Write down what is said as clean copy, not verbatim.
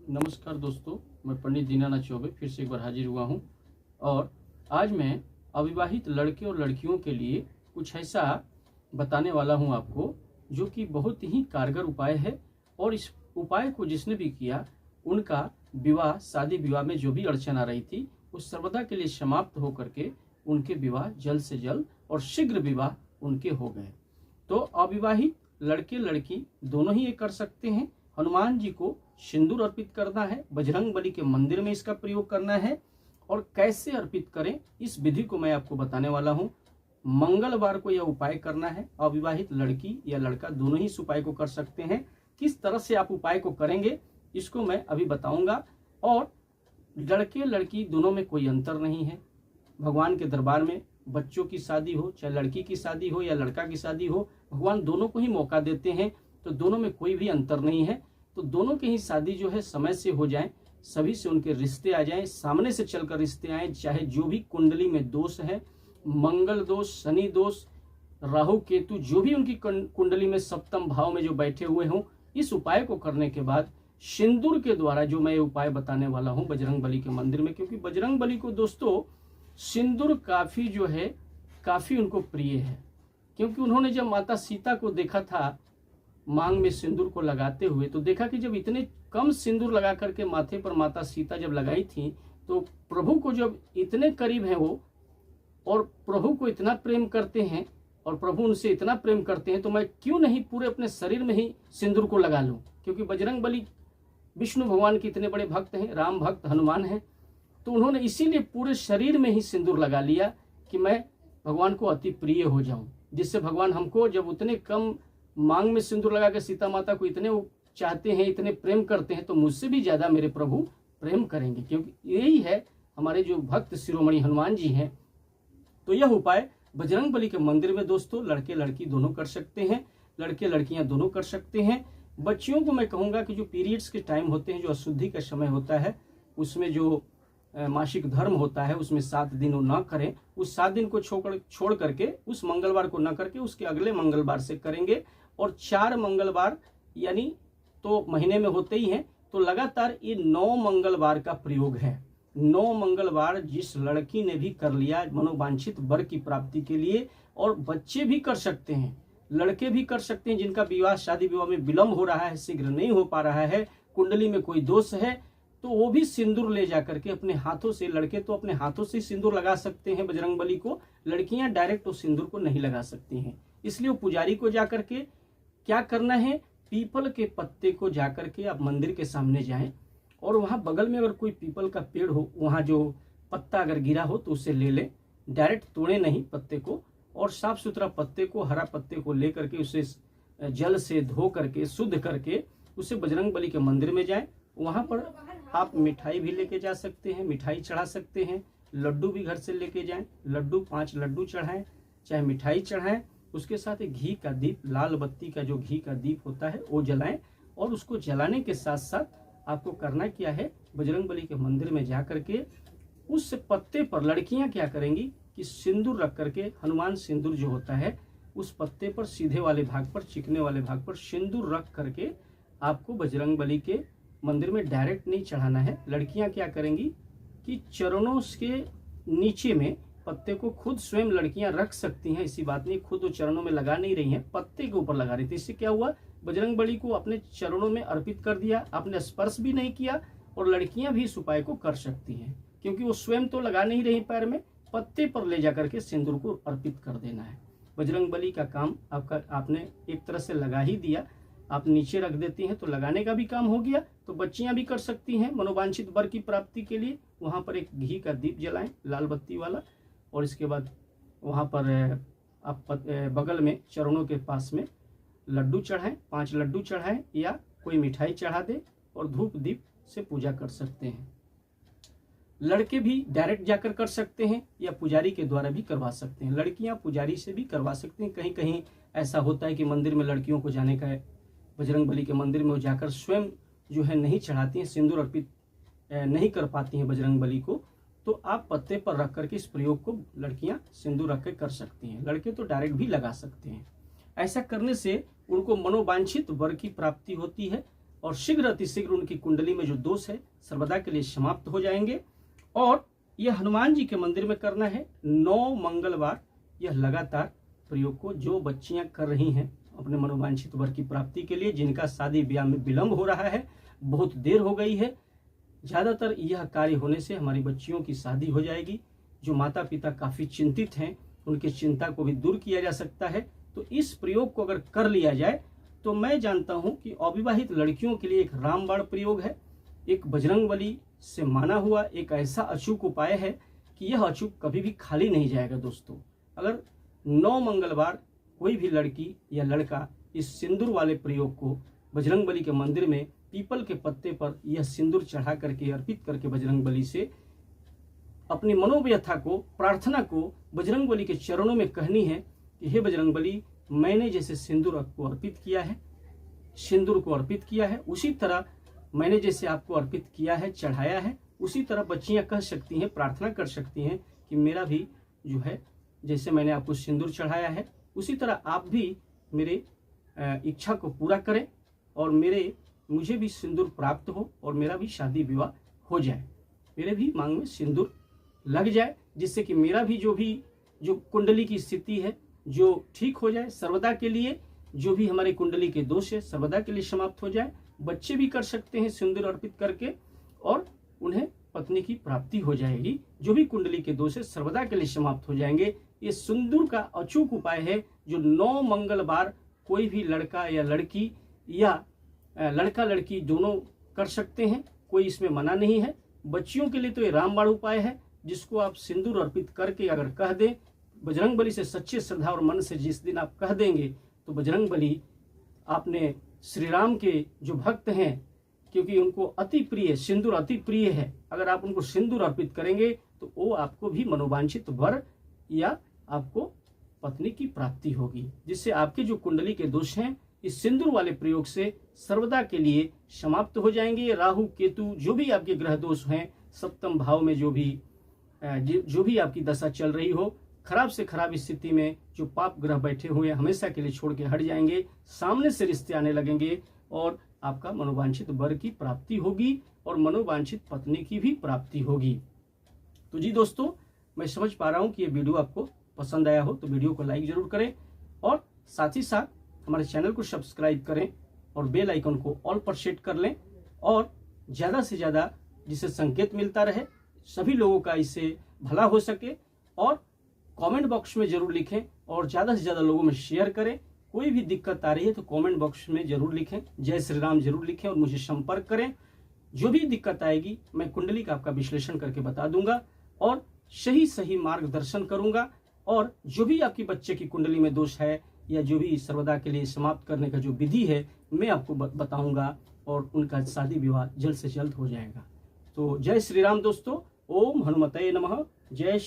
नमस्कार दोस्तों, मैं पंडित दीनानाथ चौबे फिर से एक बार हाजिर हुआ हूं और आज मैं अविवाहित लड़के और लड़कियों के लिए कुछ ऐसा बताने वाला हूं आपको जो कि बहुत ही कारगर उपाय है। और इस उपाय को जिसने भी किया उनका विवाह, शादी विवाह में जो भी अड़चन आ रही थी वो सर्वदा के लिए समाप्त होकर के उनके विवाह जल्द से जल्द और शीघ्र विवाह उनके हो गए। तो अविवाहित लड़के लड़की दोनों ही ये कर सकते हैं। हनुमान जी को सिंदूर अर्पित करना है, बजरंग बली के मंदिर में इसका प्रयोग करना है। और कैसे अर्पित करें इस विधि को मैं आपको बताने वाला हूं। मंगलवार को यह उपाय करना है। अविवाहित लड़की या लड़का दोनों ही इस उपाय को कर सकते हैं। किस तरह से आप उपाय को करेंगे इसको मैं अभी बताऊंगा। और लड़के लड़की दोनों में कोई अंतर नहीं है। भगवान के दरबार में बच्चों की शादी हो, चाहे लड़की की शादी हो या लड़का की शादी हो, भगवान दोनों को ही मौका देते हैं। तो दोनों में कोई भी अंतर नहीं है। तो दोनों की ही शादी जो है समय से हो जाए, सभी से उनके रिश्ते आ जाएं, सामने से चलकर रिश्ते आए। चाहे जो भी कुंडली में दोष है, मंगल दोष, शनि दोष, राहु केतु, जो भी उनकी कुंडली में सप्तम भाव में जो बैठे हुए हों, इस उपाय को करने के बाद सिंदूर के द्वारा जो मैं ये उपाय बताने वाला हूं बजरंग बली के मंदिर में, क्योंकि बजरंग बली को दोस्तों सिंदूर काफी जो है काफी उनको प्रिय है। क्योंकि उन्होंने जब माता सीता को देखा था मांग में सिंदूर को लगाते हुए, तो देखा कि जब इतने कम सिंदूर लगा करके माथे पर माता सीता जब लगाई थी, तो प्रभु को जब इतने करीब है वो और प्रभु को इतना प्रेम करते हैं और प्रभु उनसे इतना प्रेम करते हैं, तो मैं क्यों नहीं पूरे अपने शरीर में ही सिंदूर को लगा लूं। क्योंकि बजरंग बली विष्णु भगवान के इतने बड़े भक्त हैं, राम भक्त हनुमान हैं। तो उन्होंने इसीलिए पूरे शरीर में ही सिंदूर लगा लिया कि मैं भगवान को अति प्रिय हो जाऊं। जिससे भगवान हमको जब उतने कम मांग में सिंदूर लगा के सीता माता को इतने चाहते हैं, इतने प्रेम करते हैं, तो मुझसे भी ज्यादा मेरे प्रभु प्रेम करेंगे। क्योंकि यही है हमारे जो भक्त शिरोमणि हनुमान जी हैं। तो यह उपाय बजरंग बली के मंदिर में दोस्तों लड़के लड़की दोनों कर सकते हैं, लड़के लड़कियां दोनों कर सकते हैं। बच्चियों को मैं कहूंगा कि जो पीरियड्स के टाइम होते हैं, जो अशुद्धि का समय होता है, उसमें जो मासिक धर्म होता है उसमें 7 दिन वो ना करें। उस 7 दिन को छोड़ करके उस मंगलवार को ना करके उसके अगले मंगलवार से करेंगे। और 4 मंगलवार यानी तो महीने में होते ही हैं, तो लगातार ये 9 मंगलवार का प्रयोग है। 9 मंगलवार जिस लड़की ने भी कर लिया मनोवांछित वर की प्राप्ति के लिए, और बच्चे भी कर सकते हैं, लड़के भी कर सकते हैं जिनका विवाह शादी विवाह में विलंब हो रहा है, शीघ्र नहीं हो पा रहा है, कुंडली में कोई दोष है, तो वो भी सिंदूर ले जाकर के अपने हाथों से, लड़के तो अपने हाथों से सिंदूर लगा सकते हैं बजरंग बली को, लड़कियां डायरेक्ट उस सिंदूर को नहीं लगा सकती हैं। इसलिए वो पुजारी को जाकर के क्या करना है, पीपल के पत्ते को जाकर के आप मंदिर के सामने जाएं और वहां बगल में अगर कोई पीपल का पेड़ हो, वहां जो पत्ता अगर गिरा हो तो उसे ले लें, डायरेक्ट तोड़े नहीं पत्ते को, और साफ सुथरा पत्ते को, हरा पत्ते को लेकर के उसे जल से धो करके शुद्ध करके उसे बजरंग बली के मंदिर में जाएं। वहां पर आप मिठाई भी लेके जा सकते हैं, मिठाई चढ़ा सकते हैं, लड्डू भी घर से लेके जाएं, लड्डू 5 लड्डू चढ़ाएं, चाहे मिठाई चढ़ाएं। उसके साथ एक घी का दीप, लाल बत्ती का जो घी का दीप होता है वो जलाएं। और उसको जलाने के साथ साथ आपको करना क्या है, बजरंग बली के मंदिर में जाकर के उस पत्ते पर लड़कियां क्या करेंगी कि सिंदूर रख करके, हनुमान सिंदूर जो होता है उस पत्ते पर सीधे वाले भाग पर, चिकने वाले भाग पर सिंदूर रख करके आपको बजरंग बली के मंदिर में डायरेक्ट नहीं चढ़ाना है। लड़कियां क्या करेंगी कि चरणों के नीचे में पत्ते को खुद स्वयं लड़कियां रख सकती हैं, ऐसी बात नहीं, खुद वो चरणों में लगा नहीं रही हैं, पत्ते के ऊपर लगा रही थी। इससे क्या हुआ, बजरंग बली को अपने चरणों में अर्पित कर दिया, आपने स्पर्श भी नहीं किया, और लड़कियां भी इस उपाय को कर सकती हैं। क्योंकि वो स्वयं तो लगा नहीं रही पैर में, पत्ते पर ले जाकर के सिंदूर को अर्पित कर देना है। बजरंग बली का काम आपने एक तरह से लगा ही दिया। आप नीचे रख देती हैं तो लगाने का भी काम हो गया। तो बच्चियां भी कर सकती हैं मनोवांछित वर की प्राप्ति के लिए। वहां पर एक घी का दीप जलाएं, लाल बत्ती वाला, और इसके बाद वहां पर आप बगल में चरणों के पास में लड्डू चढ़ाएं, 5 लड्डू चढ़ाएं या कोई मिठाई चढ़ा दे, और धूप दीप से पूजा कर सकते हैं। लड़के भी डायरेक्ट जाकर कर सकते हैं या पुजारी के द्वारा भी करवा सकते हैं। लड़कियां पुजारी से भी करवा सकते हैं। कहीं कहीं ऐसा होता है कि मंदिर में लड़कियों को जाने का है, बजरंग बली के मंदिर में वो जाकर स्वयं जो है नहीं चढ़ाती हैं, सिंदूर अर्पित नहीं कर पाती हैं बजरंग बली को, तो आप पत्ते पर रख करके इस प्रयोग को लड़कियां सिंदूर रख के कर सकती हैं। लड़के तो डायरेक्ट भी लगा सकते हैं। ऐसा करने से उनको मनोवांछित वर की प्राप्ति होती है। और शीघ्र अतिशीघ्र उनकी कुंडली में जो दोष है सर्वदा के लिए समाप्त हो जाएंगे। और यह हनुमान जी के मंदिर में करना है 9 मंगलवार। यह लगातार प्रयोग को जो बच्चियां कर रही हैं अपने मनोवांछित वर की प्राप्ति के लिए, जिनका शादी ब्याह में विलंब हो रहा है, बहुत देर हो गई है, ज़्यादातर यह कार्य होने से हमारी बच्चियों की शादी हो जाएगी। जो माता पिता काफ़ी चिंतित हैं उनकी चिंता को भी दूर किया जा सकता है। तो इस प्रयोग को अगर कर लिया जाए तो मैं जानता हूं कि अविवाहित लड़कियों के लिए एक रामबाण प्रयोग है, एक बजरंगबली से माना हुआ एक ऐसा अचूक उपाय है कि यह अचूक कभी भी खाली नहीं जाएगा। दोस्तों, अगर 9 मंगलवार कोई भी लड़की या लड़का इस सिंदूर वाले प्रयोग को बजरंगबली के मंदिर में पीपल के पत्ते पर यह सिंदूर चढ़ा करके अर्पित करके बजरंगबली से अपनी मनोव्यथा को, प्रार्थना को बजरंगबली के चरणों में कहनी है कि हे बजरंगबली, मैंने जैसे सिंदूर को अर्पित किया है, सिंदूर को अर्पित किया है, उसी तरह मैंने जैसे आपको अर्पित किया है, चढ़ाया है, उसी तरह बच्चियां कह सकती हैं, प्रार्थना कर सकती हैं कि मेरा भी जो है जैसे मैंने आपको सिंदूर चढ़ाया है उसी तरह आप भी मेरे इच्छा को पूरा करें और मुझे भी सिंदूर प्राप्त हो और मेरा भी शादी विवाह हो जाए, मेरे भी मांग में सिंदूर लग जाए, जिससे कि मेरा भी जो कुंडली की स्थिति है जो ठीक हो जाए सर्वदा के लिए, जो भी हमारे कुंडली के दोष है सर्वदा के लिए समाप्त हो जाए। बच्चे भी कर सकते हैं सिंदूर अर्पित करके और उन्हें पत्नी की प्राप्ति हो जाएगी, जो भी कुंडली के दोष है सर्वदा के लिए समाप्त हो जाएंगे। ये सिंदूर का अचूक उपाय है जो 9 मंगलवार कोई भी लड़का या लड़की या लड़का लड़की दोनों कर सकते हैं, कोई इसमें मना नहीं है। बच्चियों के लिए तो ये रामबाण उपाय है जिसको आप सिंदूर अर्पित करके अगर कह दें बजरंगबली से सच्चे श्रद्धा और मन से, जिस दिन आप कह देंगे तो बजरंगबली आपने श्री राम के जो भक्त हैं, क्योंकि उनको अति प्रिय सिंदूर अति प्रिय है, अगर आप उनको सिंदूर अर्पित करेंगे तो वो आपको भी मनोवांछित वर या आपको पत्नी की प्राप्ति होगी, जिससे आपके जो कुंडली के दोष हैं इस सिंदूर वाले प्रयोग से सर्वदा के लिए समाप्त हो जाएंगे। राहु केतु जो भी आपके ग्रह दोष हैं, सप्तम भाव में जो भी आपकी दशा चल रही हो, खराब से खराब स्थिति में जो पाप ग्रह बैठे हुए हमेशा के लिए छोड़ के हट जाएंगे, सामने से रिश्ते आने लगेंगे और आपका मनोवांछित वर की प्राप्ति होगी और मनोवांछित पत्नी की भी प्राप्ति होगी। तो जी दोस्तों, मैं समझ पा रहा हूँ कि ये वीडियो आपको पसंद आया हो तो वीडियो को लाइक जरूर करें और साथ ही साथ हमारे चैनल को सब्सक्राइब करें और बेल आइकन को ऑल पर सेट कर लें और ज़्यादा से ज़्यादा जिसे संकेत मिलता रहे, सभी लोगों का इससे भला हो सके। और कमेंट बॉक्स में जरूर लिखें और ज़्यादा से ज़्यादा लोगों में शेयर करें। कोई भी दिक्कत आ रही है तो कमेंट बॉक्स में जरूर लिखें, जय श्री राम जरूर लिखें और मुझे संपर्क करें। जो भी दिक्कत आएगी मैं कुंडली का आपका विश्लेषण करके बता दूंगा और सही मार्गदर्शन करूंगा। और जो भी आपकी बच्चे की कुंडली में दोष है या जो भी सर्वदा के लिए समाप्त करने का जो विधि है मैं आपको बताऊंगा और उनका शादी विवाह जल्द से जल्द हो जाएगा। तो जय श्री राम दोस्तों, ओम हनुमते नमः। जय